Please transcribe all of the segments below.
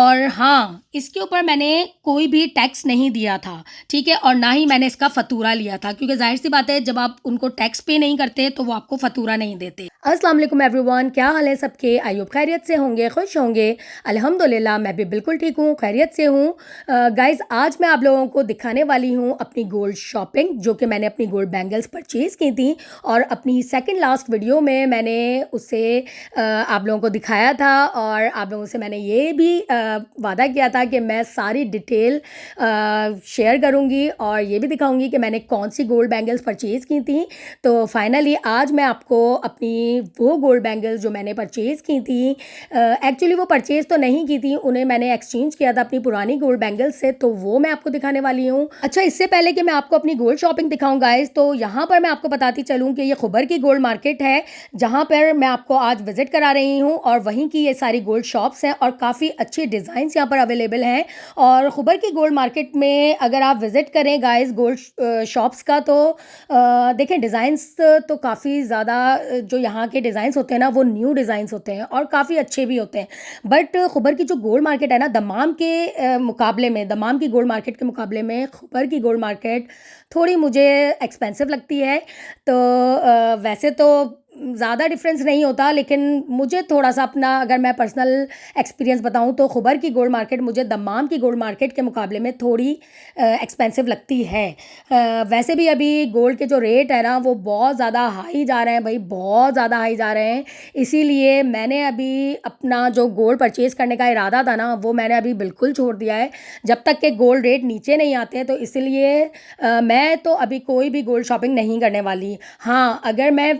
और हाँ, इसके ऊपर मैंने कोई भी टैक्स नहीं दिया था, ठीक है? और ना ही मैंने इसका फ़तूरा लिया था क्योंकि ज़ाहिर-सी बात है जब आप उनको टैक्स पे नहीं करते तो वो आपको फ़तूरा नहीं देते। अस्सलाम वालेकुम एवरीवन, क्या हाल है सबके? आई होप खैरियत से होंगे, खुश होंगे। अल्हम्दुलिल्लाह मैं भी बिल्कुल ठीक हूँ, खैरियत से हूँ। गाइज़ आज मैं आप लोगों को दिखाने वाली हूँ अपनी गोल्ड शॉपिंग जो कि मैंने अपनी गोल्ड बैंगल्स परचेज़ की थी और अपनी सेकंड लास्ट वीडियो में मैंने उसे आप लोगों को दिखाया था और आप लोगों से मैंने ये भी वादा किया था कि मैं सारी डिटेल शेयर करूँगी और ये भी दिखाऊँगी कि मैंने कौन सी गोल्ड बैंगल्स परचेज़ की थी। तो फाइनली आज मैं आपको अपनी वो गोल्ड बैंगल्स जो मैंने परचेज़ की थी, एक्चुअली वो परचेज़ तो नहीं की थी, उन्हें मैंने एक्सचेंज किया था अपनी पुरानी गोल्ड बैंगल्स से, तो वो मैं आपको दिखाने वाली हूँ। अच्छा, इससे पहले कि मैं आपको अपनी गोल्ड शॉपिंग दिखाऊँ गाइज़, तो यहाँ पर मैं आपको बताती चलूँ कि ये खुबर की गोल्ड मार्केट है, जहाँ पर मैं आपको आज विज़िट करा रही हूँ और वहीं की ये सारी गोल्ड शॉप्स हैं और काफ़ी अच्छे डिज़ाइंस यहाँ पर अवेलेबल हैं। और खुबर की गोल्ड मार्केट में अगर आप विज़िट करें गाइज़ गोल्ड शॉप्स का, तो देखें डिज़ाइंस तो काफ़ी ज़्यादा जो यहाँ के डिज़ाइंस होते हैं ना वो न्यू डिज़ाइंस होते हैं और काफ़ी अच्छे भी होते हैं। बट खुबर की जो गोल्ड मार्केट है ना दमाम के मुकाबले में, दमाम की गोल्ड मार्केट के मुकाबले में खुबर की गोल्ड मार्केट थोड़ी मुझे एक्सपेंसिव लगती है। तो वैसे तो ज़्यादा डिफरेंस नहीं होता, लेकिन मुझे थोड़ा-सा अपना अगर मैं पर्सनल एक्सपीरियंस बताऊँ तो खुबर की गोल्ड मार्केट मुझे दम्माम की गोल्ड मार्केट के मुकाबले में थोड़ी एक्सपेंसिव लगती है। वैसे भी अभी गोल्ड के जो रेट है ना वो बहुत ज़्यादा हाई जा रहे हैं भई, बहुत ज़्यादा हाई जा रहे हैं। इसीलिए मैंने अभी अपना जो गोल्ड परचेज़ करने का इरादा था ना वो मैंने अभी बिल्कुल छोड़ दिया है, जब तक के गोल्ड रेट नीचे नहीं आते हैं। तो इसलिए मैं तो अभी कोई भी गोल्ड शॉपिंग नहीं करने वाली। हाँ, अगर मैं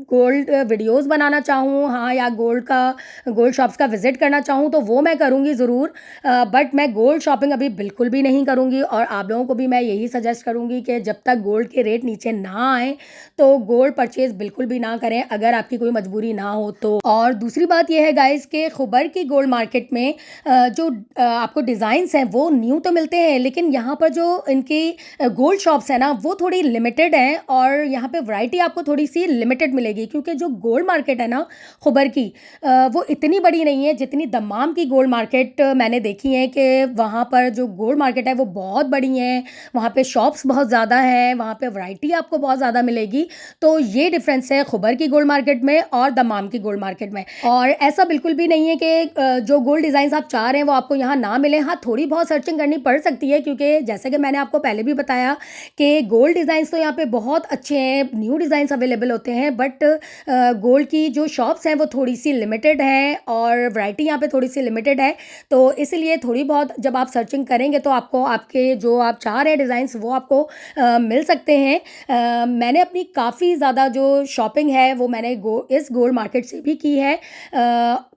गोल्ड वीडियोज़ बनाना चाहूँ, हाँ, या गोल्ड शॉप्स का विज़िट करना चाहूँ तो वो मैं करूँगी ज़रूर। बट मैं गोल्ड शॉपिंग अभी बिल्कुल भी नहीं करूँगी और आप लोगों को भी मैं यही सजेस्ट करूँगी कि जब तक गोल्ड के रेट नीचे ना आएँ तो गोल्ड परचेज़ बिल्कुल भी ना करें, अगर आपकी कोई मजबूरी ना हो तो। और दूसरी बात ये है गाइज़ कि खुबर की गोल्ड मार्केट में जो आपको डिज़ाइंस हैं वो न्यू तो मिलते हैं, लेकिन यहाँ पर जो इनकी गोल्ड शॉप्स हैं ना वो थोड़ी लिमिटेड हैं और यहाँ पे वैरायटी आपको थोड़ी-सी लिमिटेड मिलेगी क्योंकि जो गोल्ड मार्केट है ना खुबर की, वो इतनी बड़ी नहीं है जितनी दम्माम की गोल्ड मार्केट मैंने देखी है कि वहाँ पर जो गोल्ड मार्केट है वो बहुत बड़ी है, वहाँ पे शॉप्स बहुत ज़्यादा हैं, वहाँ पे वैरायटी आपको बहुत ज़्यादा मिलेगी। तो ये डिफ़रेंस है खुबर की गोल्ड मार्केट में और दम्माम की गोल्ड मार्केट में। और ऐसा बिल्कुल भी नहीं है कि जो गोल्ड डिज़ाइंस आप चाह रहे हैं वो आपको यहाँ ना मिले। हाँ, थोड़ी बहुत सर्चिंग करनी पड़ सकती है क्योंकि जैसे कि मैंने आपको पहले भी बताया कि गोल्ड डिज़ाइंस तो यहाँ पे बहुत अच्छे हैं, न्यू डिज़ाइंस अवेलेबल होते हैं, बट गोल्ड की जो शॉप्स हैं वो थोड़ी-सी लिमिटेड हैं और वैरायटी यहाँ पे थोड़ी-सी लिमिटेड है। तो इसलिए थोड़ी बहुत जब आप सर्चिंग करेंगे तो आपको आपके जो आप चाह रहे हैं डिज़ाइंस वो आपको मिल सकते हैं। मैंने अपनी काफ़ी ज़्यादा जो शॉपिंग है वो मैंने इस गोल्ड मार्केट से भी की है,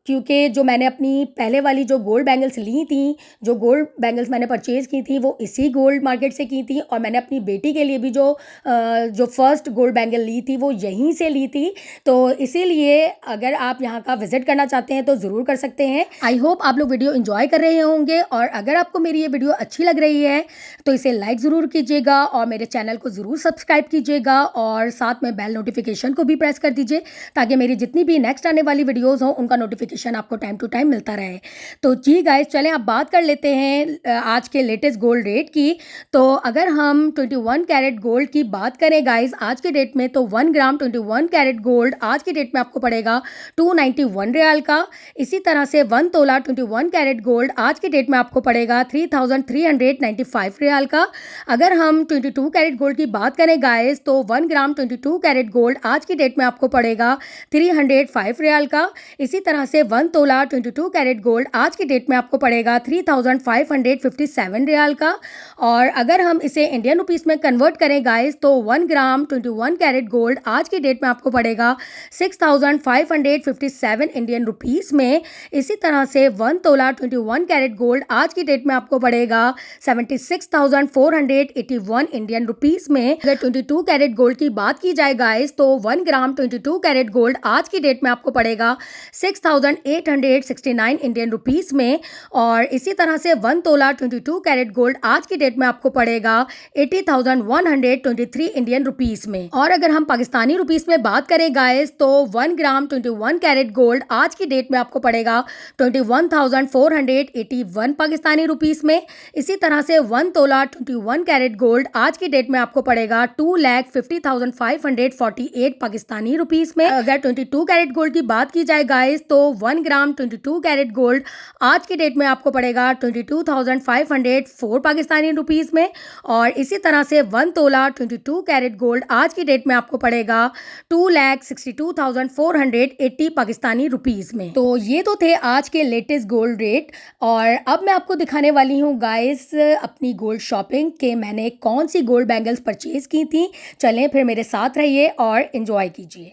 क्योंकि जो मैंने अपनी पहले वाली जो गोल्ड बैंगल्स ली थी, जो गोल्ड बैंगल्स मैंने परचेज़ की थी वो इसी गोल्ड मार्केट से की थी और मैंने अपनी बेटी के लिए भी जो फर्स्ट गोल्ड बैंगल ली थी वो यहीं से ली थी। तो इसीलिए अगर आप यहाँ का विज़िट करना चाहते हैं तो ज़रूर कर सकते हैं। आई होप आप लोग वीडियो एंजॉय कर रहे होंगे और अगर आपको मेरी ये वीडियो अच्छी लग रही है तो इसे लाइक ज़रूर कीजिएगा और मेरे चैनल को ज़रूर सब्सक्राइब कीजिएगा और साथ में बेल नोटिफिकेशन को भी प्रेस कर दीजिए ताकि मेरी जितनी भी नेक्स्ट आने वाली वीडियोज़ हों उनका नोटिफिकेशन आपको टाइम टू टाइम मिलता रहे। तो जी गाइस, चलें अब बात कर लेते हैं आज के लेटेस्ट गोल्ड रेट की। तो अगर हम 21 कैरेट गोल्ड की बात करें गाइस आज के डेट में, तो 1 ग्राम 21 कैरेट गोल्ड आज की डेट में आपको पड़ेगा 291 रियाल का। इसी तरह से 1 तोला 21 कैरेट गोल्ड आज की डेट में आपको पड़ेगा 3395 रियाल का। अगर हम 22 कैरेट गोल्ड की बात करें गाइस तो 1 ग्राम 22 कैरेट गोल्ड आज की डेट में आपको पड़ेगा 305 रियाल का। इसी तरह से 1 तोला 22 कैरेट गोल्ड आज की डेट में आपको पड़ेगा 3557 रियाल का। और अगर हम इसे इंडियन रुपीस में कन्वर्ट करें गाइस तो 1 ग्राम 21 कैरेट गोल्ड आज की डेट में आपको पड़ेगा 6557 इंडियन रुपीस में। इसी तरह से 1 तोला 21 कैरेट गोल्ड आज की डेट में आपको पड़ेगा 76,481 इंडियन रुपीस में। अगर 22 कैरेट गोल्ड की बात की जाए गाइस तो 1 ग्राम 22 कैरेट गोल्ड आज की डेट में आपको पड़ेगा 6,000 22,869 इंडियन रुपीस में। और इसी तरह से 1 तोला 22 कैरेट गोल्ड आज की डेट में आपको पड़ेगा 80,123 इंडियन रुपीस में। और अगर हम पाकिस्तानी रुपीस में बात करें गाइस, तो 1 ग्राम 21 कैरेट गोल्ड आज की डेट में आपको पड़ेगा 21,481 पाकिस्तानी रुपीस में। इसी तरह से 1 तोला 21 कैरेट गोल्ड आज की डेट में आपको पड़ेगा 2,50,548 पाकिस्तानी रुपीस में। अगर 22 कैरेट गोल्ड की बात की जाए गाइस, तो 1 ग्राम 22 कैरेट गोल्ड आज की डेट में आपको पड़ेगा 22,504 पाकिस्तानी रुपीस में। और इसी तरह से 1 तोला 22 कैरेट गोल्ड आज की डेट में आपको पड़ेगा 2,62,480 पाकिस्तानी रुपीस में। तो ये तो थे आज के लेटेस्ट गोल्ड रेट। और अब मैं आपको दिखाने वाली हूँ गाइस अपनी गोल्ड शॉपिंग के मैंने कौन सी गोल्ड बैंगल्स परचेज की थी। चलें फिर मेरे साथ रहिए और एंजॉय कीजिए।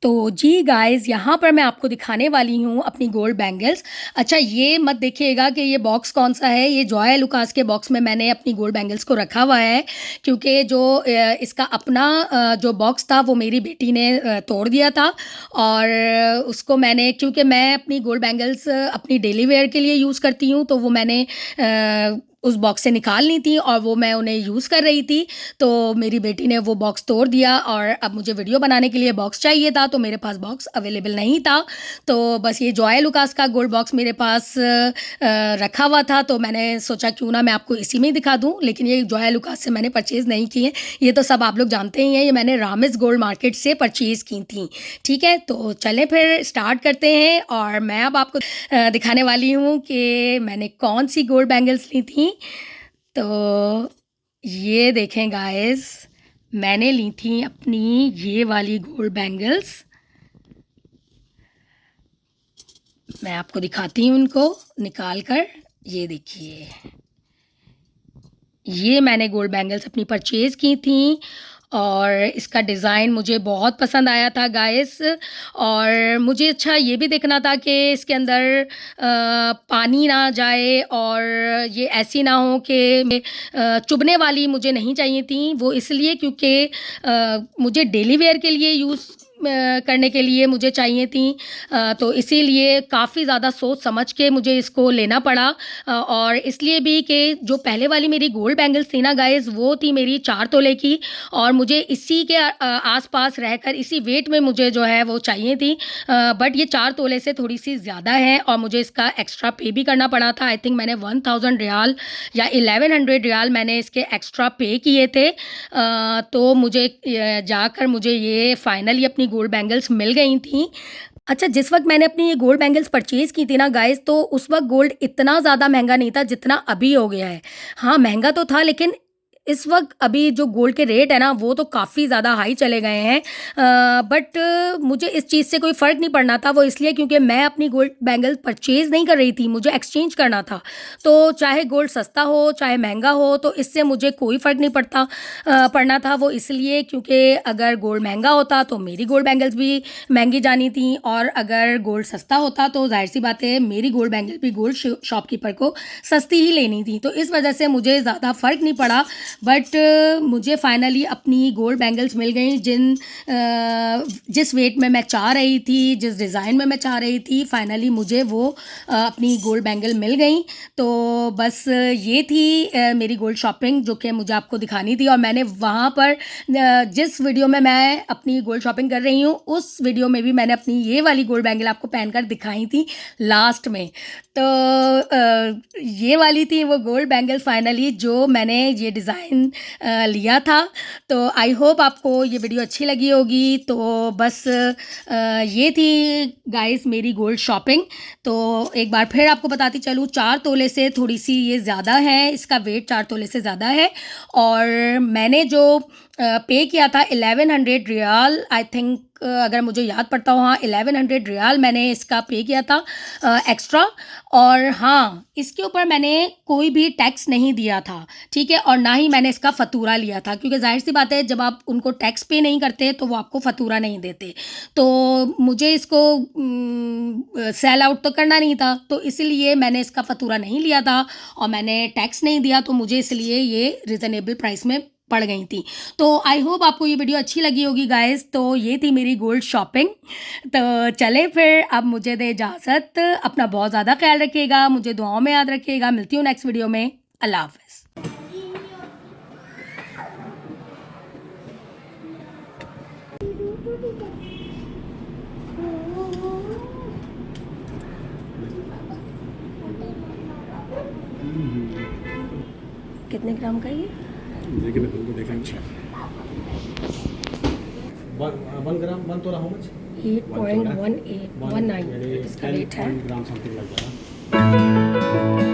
तो जी गाइस, यहाँ पर मैं आपको दिखाने वाली हूँ अपनी गोल्ड बैंगल्स। अच्छा, ये मत देखिएगा कि ये बॉक्स कौन सा है। ये जॉय लुकास के बॉक्स में मैंने अपनी गोल्ड बैंगल्स को रखा हुआ है, क्योंकि जो इसका अपना जो बॉक्स था वो मेरी बेटी ने तोड़ दिया था। और उसको मैंने, क्योंकि मैं अपनी गोल्ड बैंगल्स अपनी डेली वेयर के लिए यूज़ करती हूँ, तो वो मैंने उस बॉक्स से निकाल ली थी और वो मैं उन्हें यूज़ कर रही थी। तो मेरी बेटी ने वो बॉक्स तोड़ दिया और अब मुझे वीडियो बनाने के लिए बॉक्स चाहिए था, तो मेरे पास बॉक्स अवेलेबल नहीं था। तो बस ये जॉय लुकास का गोल्ड बॉक्स मेरे पास रखा हुआ था, तो मैंने सोचा क्यों ना मैं आपको इसी में ही दिखा दूं। लेकिन ये जॉय लुकास से मैंने परचेज़ नहीं की है, ये तो सब आप लोग जानते ही हैं। ये मैंने रामिस गोल्ड मार्केट से परचेज़ की थी। ठीक है, तो चलें फिर स्टार्ट करते हैं। और मैं अब आपको दिखाने वाली हूँ कि मैंने कौन सी गोल्ड बैंगल्स ली थी। तो ये देखें गाइस, मैंने ली थी अपनी ये वाली गोल्ड बैंगल्स। मैं आपको दिखाती हूँ उनको निकाल कर। ये देखिए, ये मैंने गोल्ड बैंगल्स अपनी परचेज़ की थी और इसका डिज़ाइन मुझे बहुत पसंद आया था गाइस। और मुझे अच्छा ये भी देखना था कि इसके अंदर पानी ना जाए और ये ऐसी ना हो कि चुभने वाली मुझे नहीं चाहिए थी। वो इसलिए क्योंकि मुझे डेली वेयर के लिए यूज़ करने के लिए मुझे चाहिए थी। तो इसीलिए काफ़ी ज़्यादा सोच समझ के मुझे इसको लेना पड़ा। और इसलिए भी कि जो पहले वाली मेरी गोल्ड बैंगल्स थी ना गाइस, वो थी मेरी 4 तोले की और मुझे इसी के आसपास रहकर इसी वेट में मुझे जो है वो चाहिए थी। बट ये 4 तोले से थोड़ी सी ज़्यादा है और मुझे इसका एक्स्ट्रा पे भी करना पड़ा था। आई थिंक मैंने 1000 रियाल या 1100 रियाल मैंने इसके एक्स्ट्रा पे किए थे। तो मुझे जाकर मुझे ये फाइनली अपनी गोल्ड बैंगल्स मिल गई थी। अच्छा, जिस वक्त मैंने अपनी ये गोल्ड बैंगल्स परचेज़ की थी ना गाइस, तो उस वक्त गोल्ड इतना ज़्यादा महंगा नहीं था जितना अभी हो गया है। हाँ, महंगा तो था, लेकिन इस वक्त अभी जो गोल्ड के रेट है ना, वो तो काफ़ी ज़्यादा हाई चले गए हैं। बट मुझे इस चीज़ से कोई फ़र्क नहीं पड़ना था। वो इसलिए क्योंकि मैं अपनी गोल्ड बैंगल परचेज़ नहीं कर रही थी, मुझे एक्सचेंज करना था। तो चाहे गोल्ड सस्ता हो चाहे महंगा हो, तो इससे मुझे कोई फ़र्क नहीं पड़ना था। वो इसलिए क्योंकि अगर गोल्ड महंगा होता तो मेरी गोल्ड बैंगल्स भी महंगी जानी थी, और अगर गोल्ड सस्ता होता तो ज़ाहिर सी बात है मेरी गोल्ड बैंगल भी गोल्ड शॉपकीपर को सस्ती ही लेनी थी। तो इस वजह से मुझे ज़्यादा फ़र्क नहीं पड़ा। बट मुझे फाइनली अपनी गोल्ड बैंगल्स मिल गई जिस वेट में मैं चाह रही थी, जिस डिज़ाइन में मैं चाह रही थी, फाइनली मुझे वो अपनी गोल्ड बैंगल मिल गई। तो बस ये थी मेरी गोल्ड शॉपिंग जो कि मुझे आपको दिखानी थी। और मैंने वहाँ पर जिस वीडियो में मैं अपनी गोल्ड शॉपिंग कर रही हूँ, उस वीडियो में भी मैंने अपनी ये वाली गोल्ड बैंगल आपको पहनकर दिखाई थी लास्ट में। तो ये वाली थी वो गोल्ड बैंगल फाइनली जो मैंने ये डिज़ाइन लिया था। तो आई होप आपको ये वीडियो अच्छी लगी होगी। तो बस ये थी गाइस मेरी गोल्ड शॉपिंग। तो एक बार फिर आपको बताती चलूँ, 4 तोले से थोड़ी सी ये ज़्यादा है, इसका वेट 4 तोले से ज़्यादा है। और मैंने जो पे किया था 1100 रियाल, आई थिंक अगर मुझे याद पड़ता हो, हाँ 1100 रियाल मैंने इसका पे किया था एक्स्ट्रा। और हाँ, इसके ऊपर मैंने कोई भी टैक्स नहीं दिया था, ठीक है। और ना ही मैंने इसका फ़तूरा लिया था, क्योंकि ज़ाहिर सी बात है जब आप उनको टैक्स पे नहीं करते तो वो आपको फ़तूरा नहीं देते। तो मुझे इसको सेल आउट तो करना नहीं था, तो इसलिए मैंने इसका फ़तूरा नहीं लिया था और मैंने टैक्स नहीं दिया। तो मुझे इसलिए ये रिज़नेबल प्राइस में पड़ गई थी। तो आई होप आपको ये वीडियो अच्छी लगी होगी गाइस। तो ये थी मेरी गोल्ड शॉपिंग। तो चले फिर अब मुझे दे इजाज़त। अपना बहुत ज़्यादा ख्याल रखिएगा, मुझे दुआओं में याद रखिएगा। मिलती हूँ नेक्स्ट वीडियो में। अल्लाह हाफ़िज़। कितने ग्राम का ये? देखिए तुमको देखें। अच्छा 1 ग्राम 1 तोला हाउ मच 8.1819 इसका वेट है। ग्राम समथिंग लग जाएगा।